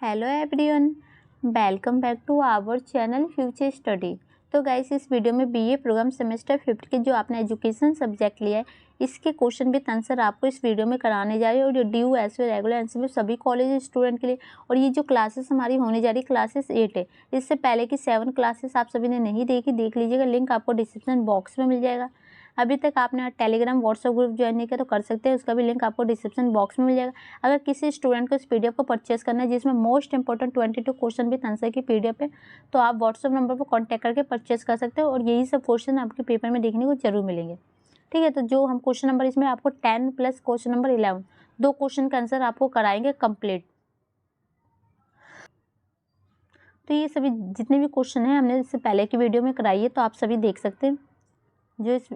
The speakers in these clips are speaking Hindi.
Hello everyone, welcome back to our channel future study. तो गाइस, इस वीडियो में बीए प्रोग्राम सेमेस्टर 5 के जो आपने एजुकेशन सब्जेक्ट लिया है इसके क्वेश्चन विद आंसर आपको इस वीडियो में कराने जा रही है। और ड्यू एस रेगुलर आंसर में सभी कॉलेज स्टूडेंट के लिए। और ये जो क्लासेस हमारी होने जा रही है क्लासेस 8 है। इससे पहले की 7 क्लासेस आप सभी ने नहीं देखी, देख लीजिएगा, लिंक आपको डिस्क्रिप्शन बॉक्स में मिल जाएगा। अभी तक आपने टेलीग्राम व्हाट्सएप ग्रुप ज्वाइन नहीं किया तो कर सकते हैं, उसका भी लिंक आपको डिस्क्रिप्शन बॉक्स में मिल जाएगा। अगर किसी स्टूडेंट को इस पीडीएफ को परचेस करना है जिसमें most important 22 question with answer की पीडीएफ है, तो आप व्हाट्सएप नंबर पर कॉन्टैक्ट करके परचेस कर सकते हो। और यही सब क्वेश्चन आपके पेपर में देखने को जरूर मिलेंगे। ठीक है, तो जो हम क्वेश्चन नंबर इसमें आपको 10 प्लस क्वेश्चन नंबर 11 दो क्वेश्चन का आंसर आपको कराएंगे कंप्लीट। तो ये सभी जितने भी क्वेश्चन हैं हमने इससे पहले की वीडियो में कराई है, तो आप सभी देख सकते हैं। जो इस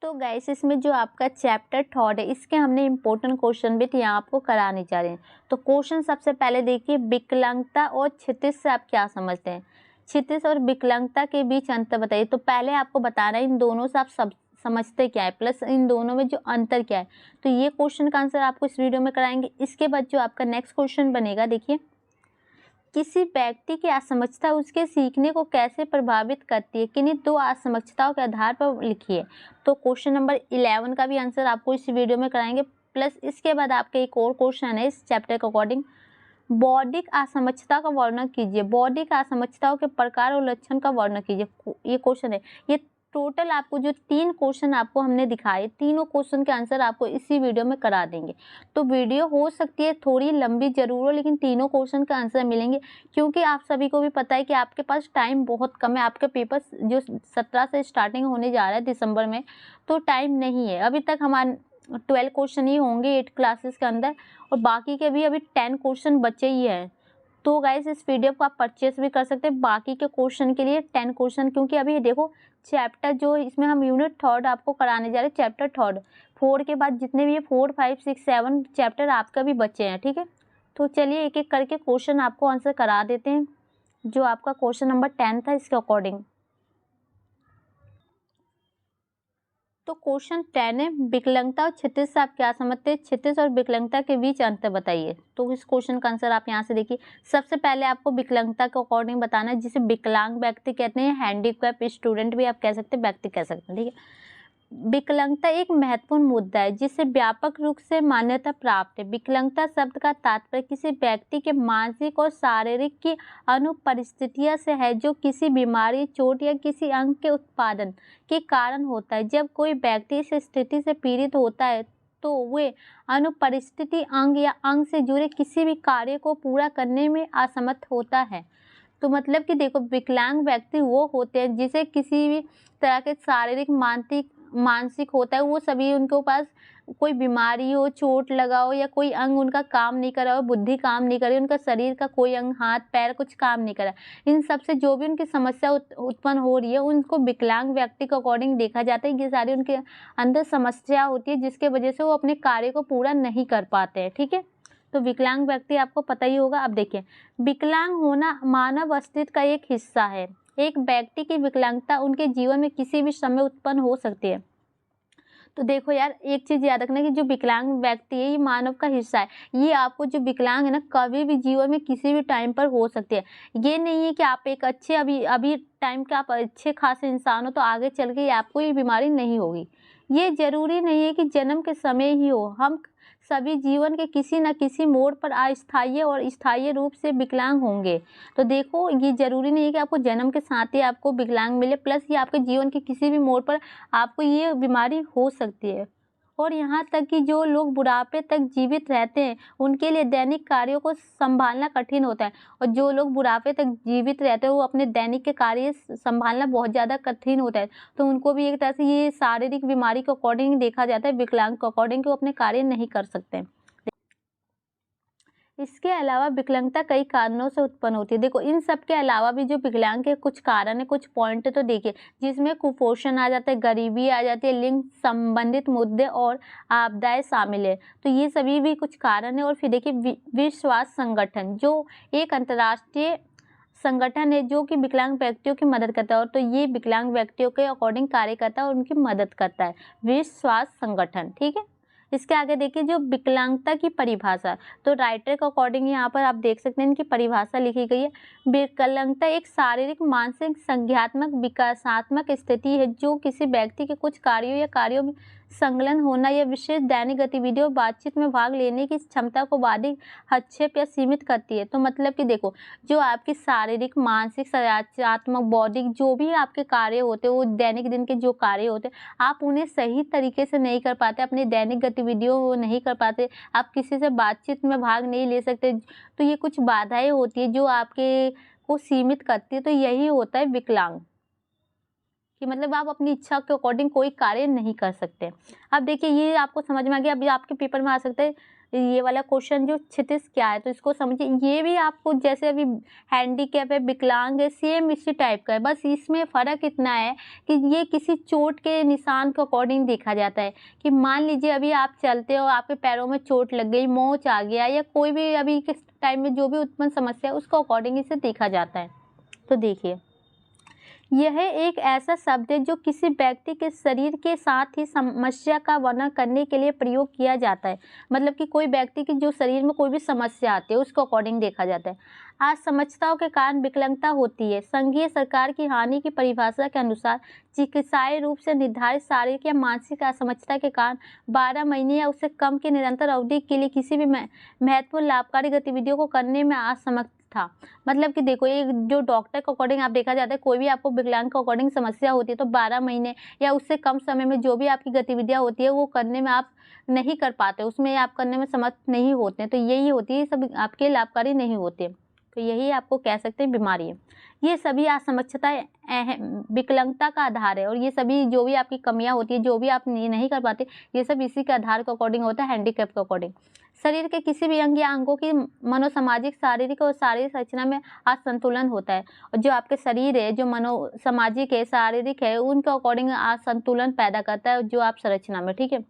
तो गाइस, इसमें जो आपका चैप्टर 3 है इसके हमने इंपॉर्टेंट क्वेश्चन भी यहाँ आपको कराने जा रहे हैं। तो क्वेश्चन सबसे पहले देखिए, विकलांगता और क्षितिज से आप क्या समझते हैं? क्षितिज और विकलांगता के बीच अंतर बताइए। तो पहले आपको बताना है इन दोनों से आप सब समझते क्या है, प्लस इन दोनों में जो अंतर क्या है। तो ये क्वेश्चन का आंसर आपको इस वीडियो में कराएंगे। इसके बाद जो आपका नेक्स्ट क्वेश्चन बनेगा, देखिए, किसी व्यक्ति की असमर्थता उसके सीखने को कैसे प्रभावित करती है, किन्हीं दो असमर्थताओं के आधार पर लिखिए। तो क्वेश्चन नंबर 11 का भी आंसर आपको इस वीडियो में कराएंगे। प्लस इसके बाद आपका एक और क्वेश्चन है इस चैप्टर के अकॉर्डिंग, बौद्धिक असमर्थता का वर्णन कीजिए। बौद्धिक असमर्थताओं के प्रकार और लक्षण का वर्णन कीजिए, ये क्वेश्चन है। ये टोटल आपको जो 3 क्वेश्चन आपको हमने दिखाए, तीनों क्वेश्चन के आंसर आपको इसी वीडियो में करा देंगे। तो वीडियो हो सकती है थोड़ी लंबी जरूर हो, लेकिन तीनों क्वेश्चन का आंसर मिलेंगे। क्योंकि आप सभी को भी पता है कि आपके पास टाइम बहुत कम है। आपके पेपर जो 17 से स्टार्टिंग होने जा रहा है दिसंबर में, तो टाइम नहीं है। अभी तक हमारे 12 क्वेश्चन ही होंगे 8 क्लासेस के अंदर, और बाकी के भी अभी 10 क्वेश्चन बचे ही हैं। तो गाइस, इस पीडीएफ को आप परचेस भी कर सकते हैं बाकी के क्वेश्चन के लिए 10 क्वेश्चन। क्योंकि अभी देखो, चैप्टर जो इसमें हम यूनिट 3 आपको कराने जा रहे हैं, चैप्टर 3 4 के बाद जितने भी 4 5 6 7 चैप्टर आपका भी बचे हैं। ठीक है, तो चलिए एक एक करके क्वेश्चन आपको आंसर करा देते हैं। जो आपका क्वेश्चन नंबर 10 था इसके अकॉर्डिंग, तो क्वेश्चन 10 है, विकलांगता और क्षितिज से आप क्या समझते हैं? क्षितिज और विकलांगता के बीच अंतर बताइए। तो इस क्वेश्चन का आंसर आप यहाँ से देखिए। सबसे पहले आपको विकलांगता के अकॉर्डिंग बताना है, जिसे विकलांग व्यक्ति कहते हैं, हैंडीकैप स्टूडेंट भी आप कह सकते हैं, व्यक्ति कह सकते हैं। ठीक है, विकलांगता एक महत्वपूर्ण मुद्दा है जिसे व्यापक रूप से मान्यता प्राप्त है। विकलांगता शब्द का तात्पर्य किसी व्यक्ति के मानसिक और शारीरिक की अनुपस्थितियां से है, जो किसी बीमारी, चोट या किसी अंग के उत्पादन के कारण होता है। जब कोई व्यक्ति इस स्थिति से पीड़ित होता है तो वे अनुपस्थिति अंग या अंग से जुड़े किसी भी कार्य को पूरा करने में असमर्थ होता है। तो मतलब कि देखो, विकलांग व्यक्ति वो होते हैं जिसे किसी भी तरह के शारीरिक मानसिक होता है, वो सभी उनके पास कोई बीमारी हो, चोट लगा हो, या कोई अंग उनका काम नहीं कर रहा हो, बुद्धि काम नहीं कर रही, उनका शरीर का कोई अंग, हाथ पैर कुछ काम नहीं कर रहा, इन सब से जो भी उनकी समस्या उत्पन्न हो रही है उनको विकलांग व्यक्ति के अकॉर्डिंग देखा जाता है। ये सारी उनके अंदर समस्या होती है जिसके वजह से वो अपने कार्य को पूरा नहीं कर पाते हैं। ठीक है, तो विकलांग व्यक्ति आपको पता ही होगा। अब देखिए, विकलांग होना मानव अस्तित्व का एक हिस्सा है। एक व्यक्ति की विकलांगता उनके जीवन में किसी भी समय उत्पन्न हो सकती है। तो देखो यार, एक चीज याद रखना कि जो विकलांग व्यक्ति है ये मानव का हिस्सा है। ये आपको जो विकलांग है ना, कभी भी जीवन में किसी भी टाइम पर हो सकती है। ये नहीं है कि आप एक अच्छे अभी टाइम के आप अच्छे खासे इंसान हो तो आगे चल के आपको ये बीमारी नहीं होगी। ये जरूरी नहीं है कि जन्म के समय ही हो। हम सभी जीवन के किसी न किसी मोड़ पर अस्थायी और स्थायी रूप से विकलांग होंगे। तो देखो, ये जरूरी नहीं है कि आपको जन्म के साथ ही आपको विकलांग मिले, प्लस ये आपके जीवन के किसी भी मोड़ पर आपको ये बीमारी हो सकती है। और यहाँ तक कि जो लोग बुढ़ापे तक जीवित रहते हैं उनके लिए दैनिक कार्यों को संभालना कठिन होता है। और जो लोग बुढ़ापे तक जीवित रहते हैं वो अपने दैनिक के कार्य संभालना बहुत ज़्यादा कठिन होता है। तो उनको भी एक तरह से ये शारीरिक बीमारी के अकॉर्डिंग देखा जाता है, विकलांग के अकॉर्डिंग, कि वो अपने कार्य नहीं कर सकते। इसके अलावा विकलांगता कई कारणों से उत्पन्न होती है। देखो, इन सब के अलावा भी जो विकलांग के कुछ कारण है, कुछ पॉइंट तो देखिए, जिसमें कुपोषण आ जाता है, गरीबी आ जाती है, लिंग संबंधित मुद्दे और आपदाएं शामिल है। तो ये सभी भी कुछ कारण है। और फिर देखिए, विश्वास संगठन जो एक अंतर्राष्ट्रीय संगठन है जो कि विकलांग व्यक्तियों की मदद करता है, और तो ये विकलांग व्यक्तियों के अकॉर्डिंग कार्य करता है और उनकी मदद करता है, विश्व स्वास्थ्य संगठन। ठीक है, इसके आगे देखिए जो विकलांगता की परिभाषा, तो राइटर के अकॉर्डिंग यहाँ पर आप देख सकते हैं इनकी परिभाषा लिखी गई है। विकलांगता एक शारीरिक, मानसिक, संज्ञात्मक, विकासात्मक स्थिति है जो किसी व्यक्ति के कुछ कार्यों या कार्यों में संलग्न होना या विशेष दैनिक गतिविधियों बातचीत में भाग लेने की क्षमता को बाधित, हस्तक्षेप या सीमित करती है। तो मतलब कि देखो, जो आपकी शारीरिक, मानसिक, संज्ञानात्मक, बौद्धिक जो भी आपके कार्य होते हैं, वो दैनिक दिन के जो कार्य होते हैं, आप उन्हें सही तरीके से नहीं कर पाते, अपनी दैनिक गतिविधियों को नहीं कर पाते, आप किसी से बातचीत में भाग नहीं ले सकते, तो ये कुछ बाधाएं होती है जो आपके को सीमित करती है। तो यही होता है विकलांग, कि मतलब आप अपनी इच्छा के अकॉर्डिंग कोई कार्य नहीं कर सकते। अब देखिए ये आपको समझ में आ गया। अभी आपके पेपर में आ सकता है ये वाला क्वेश्चन, जो क्षितिज क्या है, तो इसको समझिए। ये भी आपको जैसे अभी हैंडीकैप है, विकलांग है, सेम इसी टाइप का है, बस इसमें फ़र्क इतना है कि ये किसी चोट के निशान के अकॉर्डिंग देखा जाता है। कि मान लीजिए अभी आप चलते हो, आपके पैरों में चोट लग गई, मोच आ गया, या कोई भी अभी के टाइम में जो भी उत्पन्न समस्या है उसको अकॉर्डिंग इसे देखा जाता है। तो देखिए, यह एक ऐसा शब्द है जो किसी व्यक्ति के शरीर के साथ ही समस्या का वर्णन करने के लिए प्रयोग किया जाता है। मतलब कि कोई व्यक्ति की जो शरीर में कोई भी समस्या आती है उसको अकॉर्डिंग देखा जाता है। असमर्थताओं के कारण विकलांगता होती है। संघीय सरकार की हानि की परिभाषा के अनुसार चिकित्साई रूप से निर्धारित शारीरिक या मानसिक असमर्थता के कारण 12 महीने या उससे कम की निरंतर अवधि के लिए किसी भी महत्वपूर्ण लाभकारी गतिविधियों को करने में असमर्थ था। मतलब कि देखो, ये जो डॉक्टर के अकॉर्डिंग आप देखा जाता है, कोई भी आपको विकलांग के अकॉर्डिंग समस्या होती है तो 12 महीने या उससे कम समय में जो भी आपकी गतिविधियां होती है वो करने में आप नहीं कर पाते, उसमें आप करने में समर्थ नहीं होते हैं, तो यही होती है, सब आपके लाभकारी नहीं होते। तो यही आपको कह सकते हैं बीमारी है। ये सभी असमर्थताएं विकलांगता का आधार है, और ये सभी जो भी आपकी कमियां होती है, जो भी आप नहीं कर पाते, ये सब इसी के आधार के अकॉर्डिंग होता है, हैंडीकैप के अकॉर्डिंग। शरीर के किसी भी अंग या अंगों की मनोसामाजिक, शारीरिक और शारीरिक रचना में असंतुलन होता है, और जो आपके शरीर है, जो मनोसामाजिक है, शारीरिक है, उनके अकॉर्डिंग असंतुलन पैदा करता है जो आप संरचना में। ठीक है,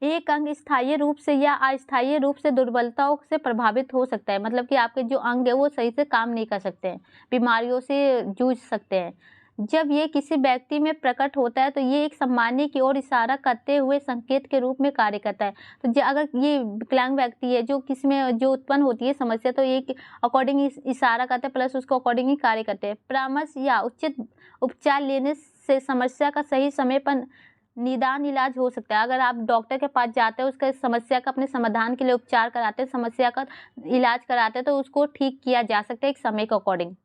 एक अंग स्थायी रूप से या अस्थायी रूप से दुर्बलताओं से प्रभावित हो सकता है। मतलब कि आपके जो अंग है वो सही से काम नहीं कर सकते हैं, बीमारियों से जूझ सकते हैं। जब ये किसी व्यक्ति में प्रकट होता है तो ये एक सामान्य की ओर इशारा करते हुए संकेत के रूप में कार्य करता है। तो अगर ये विकलांग व्यक्ति है, जो किसी में जो उत्पन्न होती है समस्या, तो ये अकॉर्डिंग इशारा करते हैं, प्लस उसको अकॉर्डिंग ही कार्य करते हैं। परामर्श या उचित उपचार लेने से समस्या का सही समय पर निदान इलाज हो सकता है। अगर आप डॉक्टर के पास जाते हैं, उसका समस्या का अपने समाधान के लिए उपचार कराते हैं, समस्या का इलाज कराते हैं, तो उसको ठीक किया जा सकता है एक समय के अकॉर्डिंग।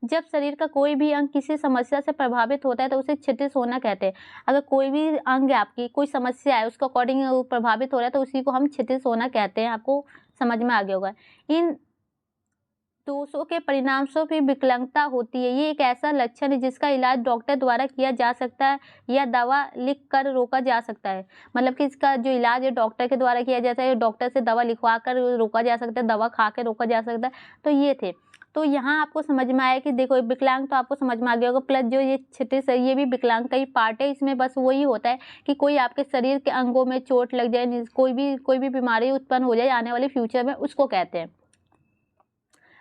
जब शरीर का कोई भी अंग किसी समस्या से प्रभावित होता है तो उसे क्षतिज होना कहते हैं। अगर कोई भी अंग है, आपकी कोई समस्या है, उसके अकॉर्डिंग प्रभावित हो रहा है, तो उसी को हम क्षतिज होना कहते हैं। आपको समझ में आ गया होगा। इन दोषों के परिणाम स्वरूप भी विकलांगता होती है। ये एक ऐसा लक्षण है जिसका इलाज डॉक्टर द्वारा किया जा सकता है या दवा लिख कर रोका जा सकता है। मतलब कि इसका जो इलाज है डॉक्टर के द्वारा किया जाता है, डॉक्टर से दवा लिखवा कर रोका जा सकता है, दवा खा के रोका जा सकता है। तो ये थे। तो यहाँ आपको समझ में आया कि देखो, विकलांग तो आपको समझ में आ गया होगा, प्लस जो ये क्षतिज है ये भी विकलांग का ही पार्ट है। इसमें बस वही होता है कि कोई आपके शरीर के अंगों में चोट लग जाए, कोई भी बीमारी उत्पन्न हो जाए आने वाले फ्यूचर में, उसको कहते हैं।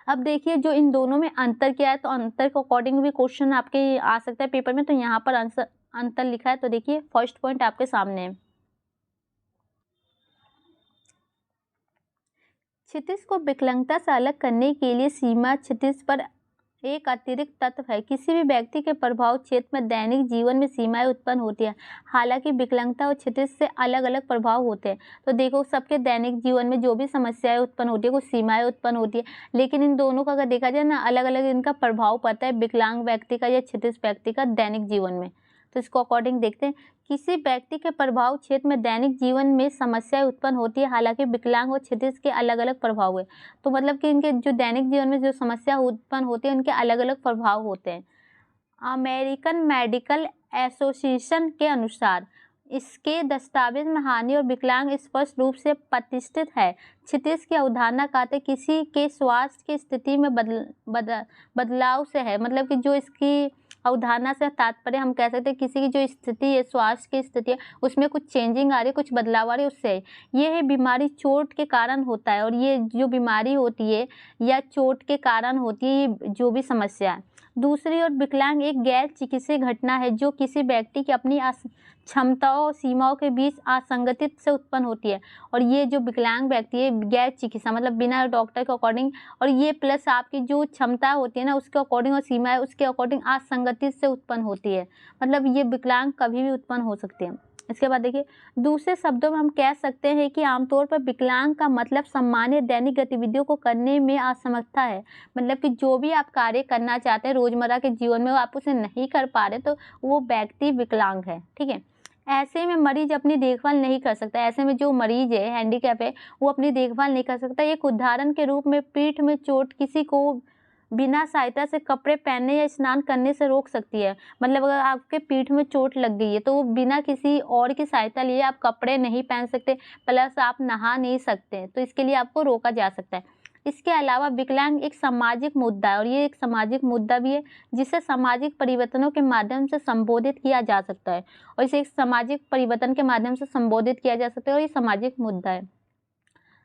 अब देखिए जो इन दोनों में अंतर क्या है, तो अंतर के अकॉर्डिंग भी क्वेश्चन आपके आ सकता है पेपर में। तो यहाँ पर आंसर अंतर लिखा है, तो देखिए फर्स्ट पॉइंट आपके सामने है। क्षितिज को विकलांगता से अलग करने के लिए सीमा क्षितिज पर एक अतिरिक्त तत्व है। किसी भी व्यक्ति के प्रभाव क्षेत्र में दैनिक जीवन में सीमाएं उत्पन्न होती हैं। हालांकि विकलांगता और क्षितिज से अलग अलग प्रभाव होते हैं। तो देखो, सबके दैनिक जीवन में जो भी समस्याएं उत्पन्न होती है, कुछ सीमाएं उत्पन्न होती है, लेकिन इन दोनों का अगर देखा जाए ना, अलग अलग इनका प्रभाव पड़ता है विकलांग व्यक्ति का या क्षितिज व्यक्ति का दैनिक जीवन में। तो इसको अकॉर्डिंग देखते हैं। किसी व्यक्ति के प्रभाव क्षेत्र में दैनिक जीवन में समस्याएं उत्पन्न होती है। हालांकि विकलांग और क्षितिज के अलग अलग प्रभाव है। तो मतलब कि इनके जो दैनिक जीवन में जो समस्या उत्पन्न होती है, उनके अलग अलग प्रभाव होते हैं। अमेरिकन मेडिकल एसोसिएशन के अनुसार इसके दस्तावेज में हानि और विकलांग स्पष्ट रूप से प्रतिष्ठित है। क्षितिज की अवधारणा कहते किसी के स्वास्थ्य की स्थिति में बदलाव से है। मतलब कि जो इसकी अवधारणा से तात्पर्य हम कह सकते हैं किसी की जो स्थिति है, स्वास्थ्य की स्थिति है, उसमें कुछ चेंजिंग आ रही है, कुछ बदलाव आ रही है, उससे है। ये है बीमारी चोट के कारण होता है, और ये जो बीमारी होती है या चोट के कारण होती है, ये जो भी समस्या है। दूसरी ओर विकलांग एक गैर चिकित्सीय घटना है जो किसी व्यक्ति की अपनी क्षमताओं सीमाओं के बीच असंगति से उत्पन्न होती है, और ये जो विकलांग व्यक्ति है गैर चिकित्सा मतलब बिना डॉक्टर के अकॉर्डिंग, और ये प्लस आपकी जो क्षमता होती है ना उसके अकॉर्डिंग और सीमाएं उसके अकॉर्डिंग असंगति से उत्पन्न होती है, मतलब ये विकलांग कभी भी उत्पन्न हो सकती है। इसके बाद देखिए, दूसरे शब्दों में हम कह सकते हैं कि आमतौर पर विकलांग का मतलब सामान्य दैनिक गतिविधियों को करने में असमर्थता है, मतलब कि जो भी आप कार्य करना चाहते हैं रोजमर्रा के जीवन में वो आप उसे नहीं कर पा रहे तो वो व्यक्ति विकलांग है, ठीक है। ऐसे में मरीज अपनी देखभाल नहीं कर सकता, ऐसे में जो मरीज है हैंडीकैप है वो अपनी देखभाल नहीं कर सकता। एक उदाहरण के रूप में पीठ में चोट किसी को बिना सहायता से कपड़े पहनने या स्नान करने से रोक सकती है, मतलब अगर आपके पीठ में चोट लग गई है तो वो बिना किसी और की सहायता लिए आप कपड़े नहीं पहन सकते, प्लस आप नहा नहीं सकते, तो इसके लिए आपको रोका जा सकता है। इसके अलावा विकलांग एक सामाजिक मुद्दा है, और ये एक सामाजिक मुद्दा भी है जिसे सामाजिक परिवर्तनों के माध्यम से संबोधित किया जा सकता है, और इसे एक सामाजिक परिवर्तन के माध्यम से संबोधित किया जा सकता है, और ये सामाजिक मुद्दा है।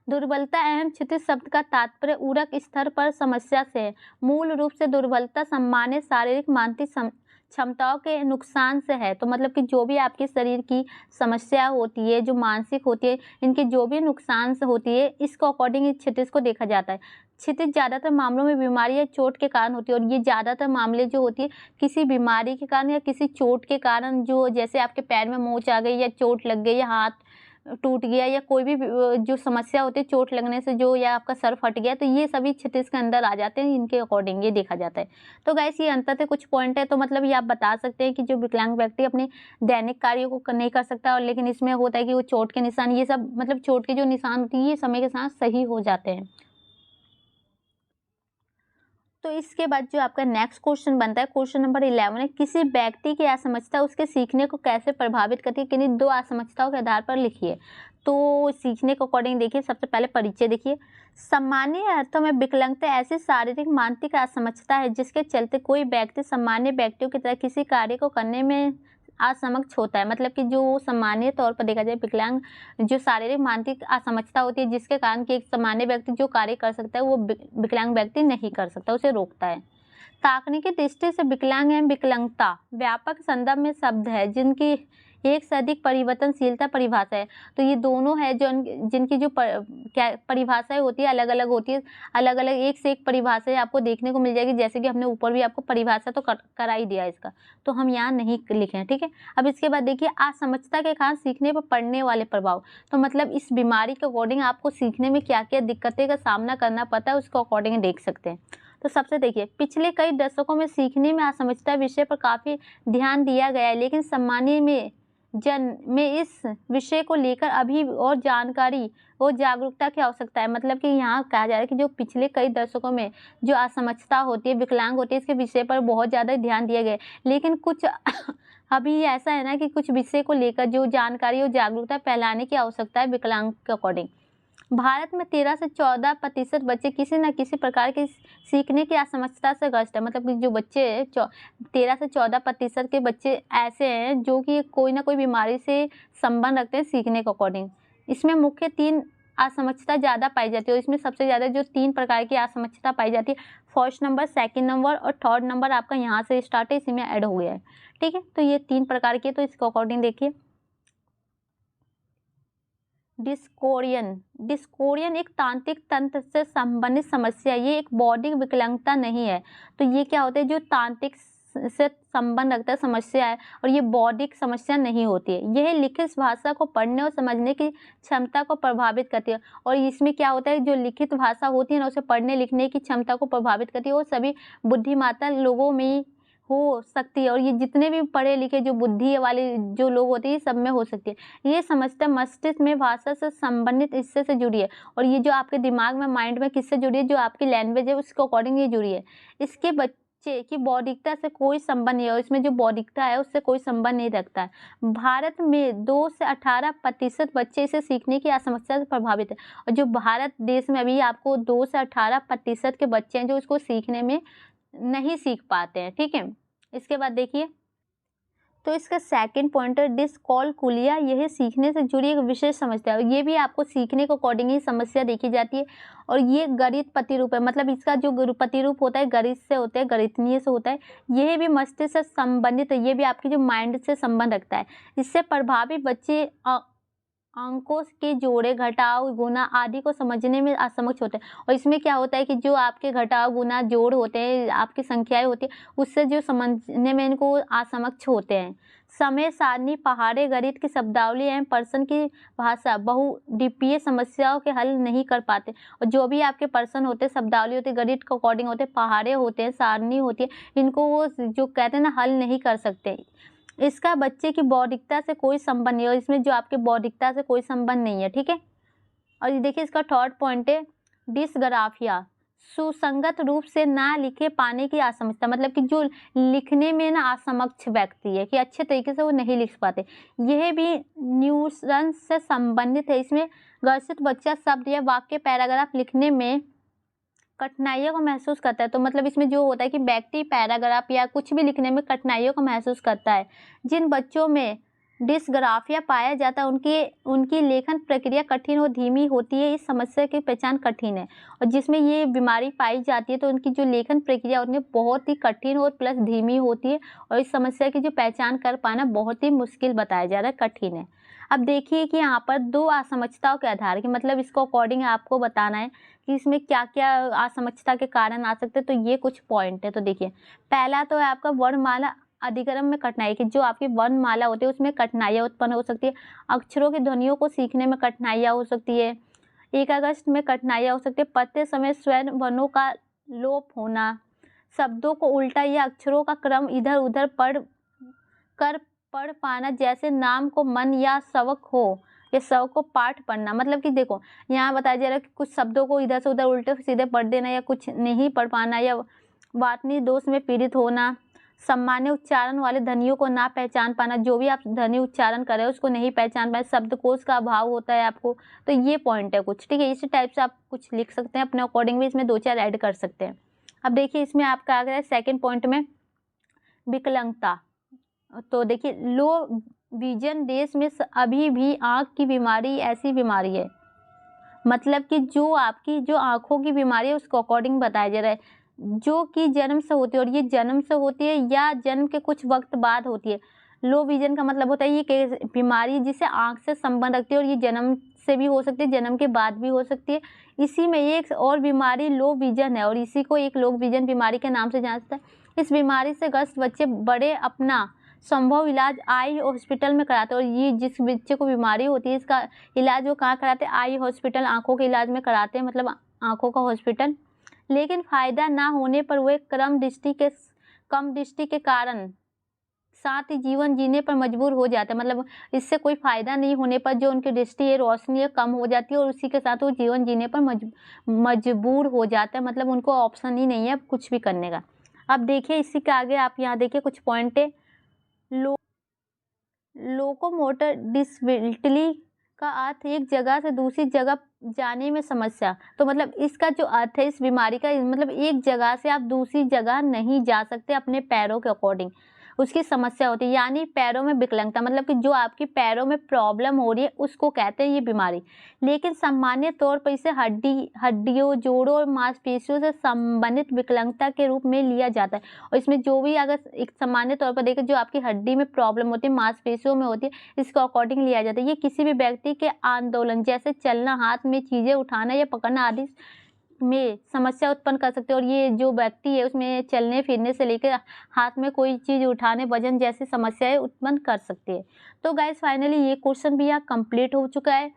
दुर्बलता एवं क्षितिज शब्द का तात्पर्य ऊरक स्तर पर समस्या से है। मूल रूप से दुर्बलता सामान्य शारीरिक मानसिक क्षमताओं के नुकसान से है, तो मतलब कि जो भी आपके शरीर की समस्या होती है जो मानसिक होती है इनके जो भी नुकसान से होती है इसको अकॉर्डिंग इस क्षितिज को देखा जाता है। क्षितिज ज़्यादातर मामलों में बीमारी या चोट के कारण होती है, और ये ज़्यादातर मामले जो होती है किसी बीमारी के कारण या किसी चोट के कारण, जो जैसे आपके पैर में मोच आ गई या चोट लग गई या हाथ टूट गया या कोई भी जो समस्या होती है चोट लगने से जो, या आपका सर फट गया, तो ये सभी क्षितिज के अंदर आ जाते हैं, इनके अकॉर्डिंग ये देखा जाता है। तो गाइस ये अंततः कुछ पॉइंट है, तो मतलब ये आप बता सकते हैं कि जो विकलांग व्यक्ति अपने दैनिक कार्यों को नहीं कर सकता, और लेकिन इसमें होता है कि वो चोट के निशान ये सब मतलब चोट के जो निशान होती है ये समय के साथ सही हो जाते हैं। तो इसके बाद जो आपका नेक्स्ट क्वेश्चन बनता है क्वेश्चन नंबर 11 है, किसी व्यक्ति की असमर्थता उसके सीखने को कैसे प्रभावित करती है, किन्हीं दो असमर्थताओं के आधार पर लिखिए। तो सीखने के अकॉर्डिंग देखिए, सबसे पहले परिचय देखिए। सामान्य अर्थों में विकलांगता ऐसी शारीरिक मानसिक असमर्थता है जिसके चलते कोई व्यक्ति सामान्य व्यक्तियों की तरह किसी कार्य को करने में असमक्ष होता है, मतलब कि जो सामान्य तौर पर देखा जाए विकलांग जो शारीरिक मानसिक असमर्थता होती है जिसके कारण कि एक सामान्य व्यक्ति जो कार्य कर सकता है वो विकलांग व्यक्ति नहीं कर सकता, उसे रोकता है। तकनीकी दृष्टि से विकलांग एवं विकलांगता व्यापक संदर्भ में शब्द है जिनकी एक से अधिक परिवर्तनशीलता परिभाषा है। तो ये दोनों है जो जिनकी जो क्या परिभाषाएं होती है अलग अलग होती है, अलग अलग एक से एक परिभाषाएं आपको देखने को मिल जाएगी, जैसे कि हमने ऊपर भी आपको परिभाषा तो करा ही दिया इसका, तो हम यहाँ नहीं लिखे, ठीक है। अब इसके बाद देखिए, असमर्थता के कारण सीखने पर पड़ने वाले प्रभाव, तो मतलब इस बीमारी के अकॉर्डिंग आपको सीखने में क्या क्या दिक्कतें का सामना करना पड़ता है उसको अकॉर्डिंग देख सकते हैं। तो सबसे देखिए, पिछले कई दशकों में सीखने में असमर्थता विषय पर काफ़ी ध्यान दिया गया है, लेकिन सामान्य में इस विषय को लेकर अभी और जानकारी और जागरूकता की आवश्यकता है। मतलब कि यहाँ कहा जा रहा है कि जो पिछले कई दशकों में जो असमर्थता होती है, विकलांग होती है, इसके विषय पर बहुत ज़्यादा ध्यान दिया गया है, लेकिन कुछ अभी ऐसा है ना कि कुछ विषय को लेकर जो जानकारी और जागरूकता फैलाने की आवश्यकता है विकलांग के अकॉर्डिंग। भारत में 13 से 14% बच्चे किसी न किसी प्रकार की सीखने की असमर्थता से ग्रस्त है, मतलब कि जो बच्चे 13 से 14% के बच्चे ऐसे हैं जो कि कोई ना कोई बीमारी से संबंध रखते हैं सीखने के अकॉर्डिंग। इसमें मुख्य 3 असमर्थता ज़्यादा पाई जाती है, और इसमें सबसे ज़्यादा जो 3 प्रकार की असमर्थता पाई जाती है, फर्स्ट नंबर, सेकंड नंबर और थर्ड नंबर आपका यहाँ से स्टार्ट है, इसी में ऐड हो गया है, ठीक है। तो ये 3 प्रकार की है, तो इसके अकॉर्डिंग देखिए। डिस्कोरियन एक तांत्रिक तंत्र से संबंधित समस्या है, ये एक बौद्धिक विकलांगता नहीं है। तो ये क्या होता है, जो तांत्रिक से संबंध रखता है समस्या है, और ये बौद्धिक समस्या नहीं होती है। यह लिखित भाषा को पढ़ने और समझने की क्षमता को प्रभावित करती है, और इसमें क्या होता है जो लिखित भाषा होती है ना उसे पढ़ने लिखने की क्षमता को प्रभावित करती है, वो सभी बुद्धिमाता लोगों में हो सकती है, और ये जितने भी पढ़े लिखे जो बुद्धि वाले जो लोग होते हैं ये सब में हो सकती है। ये समझते मस्तिष्क में भाषा से संबंधित हिस्से से जुड़ी है, और ये जो आपके दिमाग में माइंड में किससे जुड़ी है, जो आपकी लैंग्वेज है उसके अकॉर्डिंग ये जुड़ी है। इसके बच्चे की बौद्धिकता से कोई संबंध नहीं है, और इसमें जो बौद्धिकता है उससे कोई संबंध नहीं रखता है। भारत में 2 से 18% बच्चे इसे सीखने की असमर्थता से प्रभावित है, और जो भारत देश में अभी आपको 2 से 18% के बच्चे हैं जो इसको सीखने में नहीं सीख पाते हैं, ठीक है। इसके बाद देखिए, तो इसका सेकंड पॉइंट है डिस्कॉलकुलिया, यह सीखने से जुड़ी एक विशेष समस्या है। ये भी आपको सीखने के अकॉर्डिंग ही समस्या देखी जाती है और ये गणित प्रतिरूप है, मतलब इसका जो प्रतिरूप होता है गणित से होता है, गणितनीय से होता है। यह भी मस्तिष्क से संबंधित है, ये भी आपके जो माइंड से संबंध रखता है। इससे प्रभावित बच्चे अंकों के जोड़े, घटाव, गुणा आदि को समझने में असमक्ष होते हैं। और इसमें क्या होता है कि जो आपके घटाव, गुणा, जोड़ होते हैं, आपकी संख्याएं होती है, उससे जो समझने में इनको असमक्ष होते हैं। समय सारणी, पहाड़े, गणित की शब्दावली एवं पर्सन की भाषा बहुडिप्पीय समस्याओं के हल नहीं कर पाते। और जो भी आपके पर्सन होते हैं, शब्दावली होती है, गणित के अकॉर्डिंग होते हैं, पहाड़े होते हैं, सारणी होती है, इनको वो जो कहते हैं ना हल नहीं कर सकते। इसका बच्चे की बौद्धिकता से कोई संबंध नहीं है, और इसमें जो आपके बौद्धिकता से कोई संबंध नहीं है, ठीक है। और ये देखिए इसका थर्ड पॉइंट है डिसग्राफिया, सुसंगत रूप से ना लिखे पाने की असमर्थता, मतलब कि जो लिखने में ना असमक्ष व्यक्ति है कि अच्छे तरीके से वो नहीं लिख पाते। यह भी न्यूरॉन्स से संबंधित है। इसमें ग्रसित बच्चा शब्द या वाक्य, पैराग्राफ लिखने में कठिनाइयों को महसूस करता है। तो मतलब इसमें जो होता है कि व्यक्ति पैराग्राफ या कुछ भी लिखने में कठिनाइयों को महसूस करता है। जिन बच्चों में डिस्ग्राफिया पाया जाता है उनकी लेखन प्रक्रिया कठिन और धीमी होती है। इस समस्या की पहचान कठिन है, और जिसमें ये बीमारी पाई जाती है तो उनकी जो लेखन प्रक्रिया उनमें बहुत ही कठिन और प्लस धीमी होती है, और इस समस्या की जो पहचान कर पाना बहुत ही मुश्किल बताया जा रहा है, कठिन है। अब देखिए कि यहाँ पर दो असमर्थताओं के आधार की, मतलब इसको अकॉर्डिंग आपको बताना है कि इसमें क्या क्या असमर्थता के कारण आ सकते हैं। तो ये कुछ पॉइंट है। तो देखिए, पहला तो है आपका वर्णमाला अधिग्रहण में कठिनाई, की जो आपकी वर्णमाला होती है उसमें कठिनाइयाँ उत्पन्न हो सकती है। अक्षरों की ध्वनियों को सीखने में कठिनाइयाँ हो सकती है। एकाग्रता में कठिनाइयाँ हो सकती है। पढ़ते समय स्वर्ण वर्णों का लोप होना, शब्दों को उल्टा या अक्षरों का क्रम इधर उधर पढ़ पाना, जैसे नाम को मन या सबक हो या सबक को पाठ पढ़ना। मतलब कि देखो यहाँ बताया जा रहा है कि कुछ शब्दों को इधर से उधर उल्टे सीधे पढ़ देना, या कुछ नहीं पढ़ पाना, या वातनी दोष में पीड़ित होना, सामान्य उच्चारण वाले ध्वनियों को ना पहचान पाना, जो भी आप ध्वनि उच्चारण कर रहे हो उसको नहीं पहचान पाए, शब्दकोश का अभाव होता है आपको। तो ये पॉइंट है कुछ, ठीक है। इसी टाइप से आप कुछ लिख सकते हैं अपने अकॉर्डिंग भी, इसमें 2-4 ऐड कर सकते हैं। अब देखिए इसमें आपका आ गया है सेकेंड पॉइंट में विकलांगता। तो देखिए लो विजन देश में अभी भी आँख की बीमारी ऐसी बीमारी है, मतलब कि जो आपकी जो आँखों की बीमारी है उसको अकॉर्डिंग बताया जा रहा है, जो कि जन्म से होती है, और ये जन्म से होती है या जन्म के कुछ वक्त बाद होती है। लो विजन का मतलब होता है ये बीमारी जिसे आँख से संबंध रखती है, और ये जन्म से भी हो सकती है, जन्म के बाद भी हो सकती है। इसी में एक और बीमारी लो विजन है, और इसी को एक लो विजन बीमारी के नाम से जानता है। इस बीमारी से ग्रस्त बच्चे बड़े अपना संभव इलाज आई हॉस्पिटल में कराते हैं, और ये जिस बच्चे को बीमारी होती है इसका इलाज वो कहाँ कराते हैं, आई हॉस्पिटल, आँखों के इलाज में कराते हैं, मतलब आँखों का हॉस्पिटल। लेकिन फ़ायदा ना होने पर वे कम दृष्टि के कारण साथ ही जीवन जीने पर मजबूर हो जाते हैं। मतलब इससे कोई फ़ायदा नहीं होने पर जो उनकी दृष्टि है, रोशनी है, कम हो जाती है, और उसी के साथ वो जीवन जीने पर मजबूर हो जाता है, मतलब उनको ऑप्शन ही नहीं है कुछ भी करने का। अब देखिए इसी के आगे आप यहाँ देखिए कुछ पॉइंट है। लोकोमोटर डिसेबिलिटी का अर्थ एक जगह से दूसरी जगह जाने में समस्या। तो मतलब इसका जो अर्थ है इस बीमारी का, मतलब एक जगह से आप दूसरी जगह नहीं जा सकते अपने पैरों के अकॉर्डिंग, उसकी समस्या होती है। यानी पैरों में विकलांगता, मतलब कि जो आपकी पैरों में प्रॉब्लम हो रही है उसको कहते हैं ये बीमारी। लेकिन सामान्य तौर पर इसे हड्डियों, जोड़ों और मांसपेशियों से संबंधित विकलांगता के रूप में लिया जाता है। और इसमें जो भी अगर एक सामान्य तौर पर देखें जो आपकी हड्डी में प्रॉब्लम होती है, मांसपेशियों में होती है, इसको अकॉर्डिंग लिया जाता है। ये किसी भी व्यक्ति के आंदोलन जैसे चलना, हाथ में चीज़ें उठाना या पकड़ना आदि में समस्या उत्पन्न कर सकते हैं। और ये जो व्यक्ति है उसमें चलने फिरने से लेकर हाथ में कोई चीज़ उठाने, वजन जैसी समस्याएं उत्पन्न कर सकती है। तो गाइस फाइनली ये क्वेश्चन भी यहाँ कंप्लीट हो चुका है।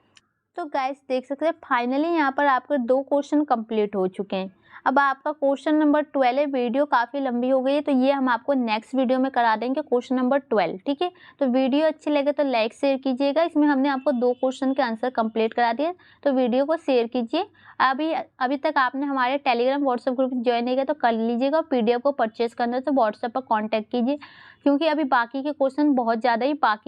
तो गाइस देख सकते हैं फाइनली यहाँ पर आपके 2 क्वेश्चन कंप्लीट हो चुके हैं। अब आपका क्वेश्चन नंबर 12 है। वीडियो काफ़ी लंबी हो गई है तो ये हम आपको नेक्स्ट वीडियो में करा देंगे क्वेश्चन नंबर 12, ठीक है। तो वीडियो अच्छी लगे तो लाइक शेयर कीजिएगा। इसमें हमने आपको 2 क्वेश्चन के आंसर कंप्लीट करा दिए, तो वीडियो को शेयर कीजिए। अभी तक आपने हमारे टेलीग्राम व्हाट्सएप ग्रुप ज्वाइन नहीं किया तो कर लीजिएगा। पीडीएफ को परचेज करना है तो व्हाट्सएप पर कॉन्टैक्ट कीजिए, क्योंकि अभी बाकी के क्वेश्चन बहुत ज़्यादा ही बाकी